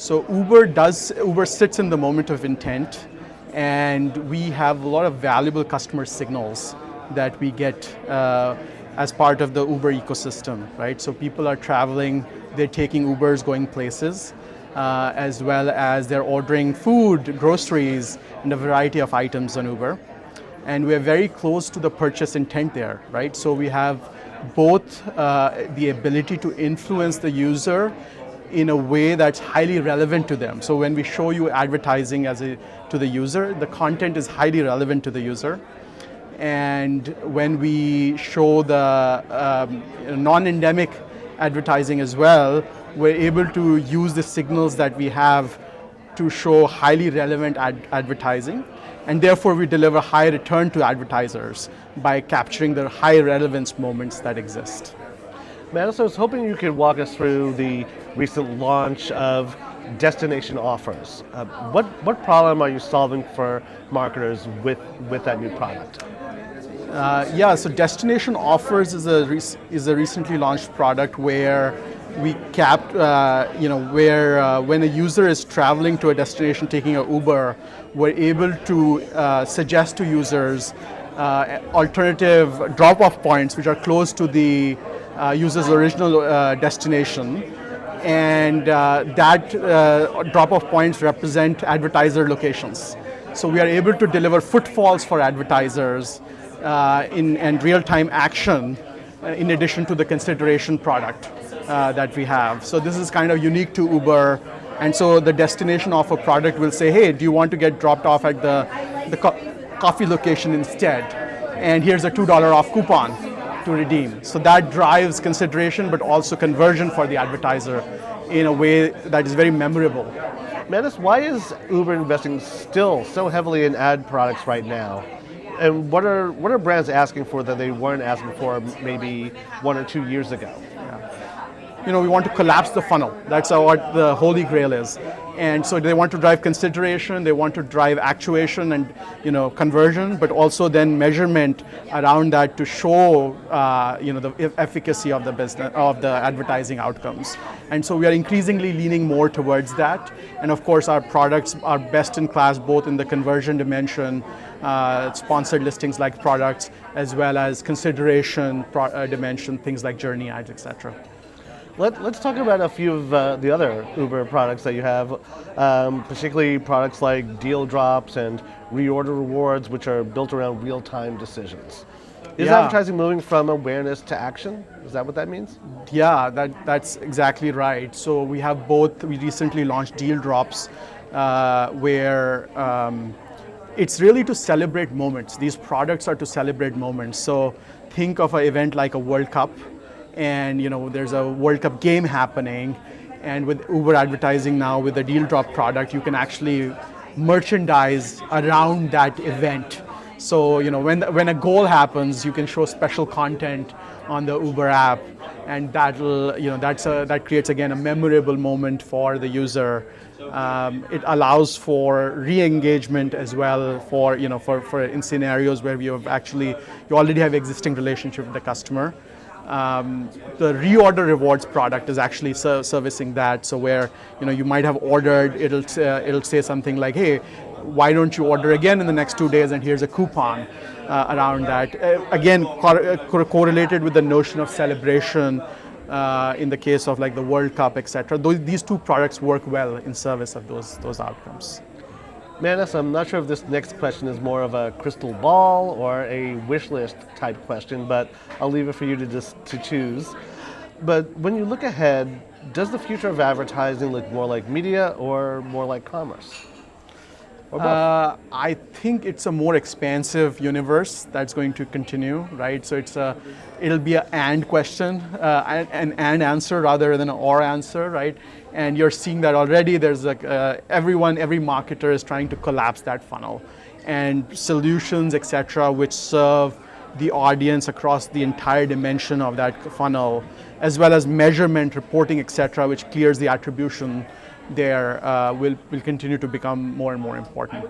So Uber sits in the moment of intent, and we have a lot of valuable customer signals that we get as part of the Uber ecosystem, right? So people are traveling, they're taking Ubers, going places, as well as they're ordering food, groceries, and a variety of items on Uber. And we're very close to the purchase intent there, right? So we have both the ability to influence the user in a way that's highly relevant to them. So when we show you advertising to the user, the content is highly relevant to the user. And when we show the non-endemic advertising as well, we're able to use the signals that we have to show highly relevant advertising. And therefore we deliver high return to advertisers by capturing the high relevance moments that exist. Mittal, so I was hoping you could walk us through the recent launch of destination offers. What problem are you solving for marketers with that new product? So destination offers is a recently launched product where we capped, when a user is traveling to a destination taking an Uber, we're able to suggest to users alternative drop-off points which are close to the user's original destination, and that drop-off points represent advertiser locations. So we are able to deliver footfalls for advertisers and real-time action in addition to the consideration product that we have. So this is kind of unique to Uber, and so the destination offer product will say, hey, do you want to get dropped off at the coffee location instead? And here's a $2 off coupon to redeem. So that drives consideration but also conversion for the advertiser in a way that is very memorable. Manis, why is Uber investing still so heavily in ad products right now? And what are brands asking for that they weren't asking for maybe 1 or 2 years ago? We want to collapse the funnel. That's what the holy grail is. And so they want to drive consideration, they want to drive actuation and conversion, but also then measurement around that to show the efficacy of the business, of the advertising outcomes. And so we are increasingly leaning more towards that. And of course our products are best in class both in the conversion dimension, sponsored listings like products, as well as consideration dimension, things like journey ads, etc. Let's talk about a few of the other Uber products that you have, particularly products like deal drops and reorder rewards, which are built around real-time decisions. Is advertising moving from awareness to action? Is that what that means? Yeah, that's exactly right. So we have both. We recently launched deal drops, where it's really to celebrate moments. These products are to celebrate moments. So think of an event like a World Cup, and there's a World Cup game happening, and with Uber advertising now with the deal drop product, you can actually merchandise around that event. So when a goal happens, you can show special content on the Uber app, and that creates again a memorable moment for the user. It allows for re-engagement as well for in scenarios where you already have existing relationship with the customer. The reorder rewards product is actually servicing that. So where you might have ordered, it'll say something like, hey, why don't you order again in the next 2 days, and here's a coupon around that. Again, correlated with the notion of celebration in the case of like the World Cup, etc. These two products work well in service of those outcomes. Manis, I'm not sure if this next question is more of a crystal ball or a wish list type question, but I'll leave it for you to choose. But when you look ahead, does the future of advertising look more like media or more like commerce? Or both? I think it's a more expansive universe that's going to continue, right? So it'll be an and question, an and answer rather than an or answer, right? And you're seeing that already. There's every marketer is trying to collapse that funnel, and solutions, etc., which serve the audience across the entire dimension of that funnel, as well as measurement, reporting, etc., which clears the attribution there, will continue to become more and more important.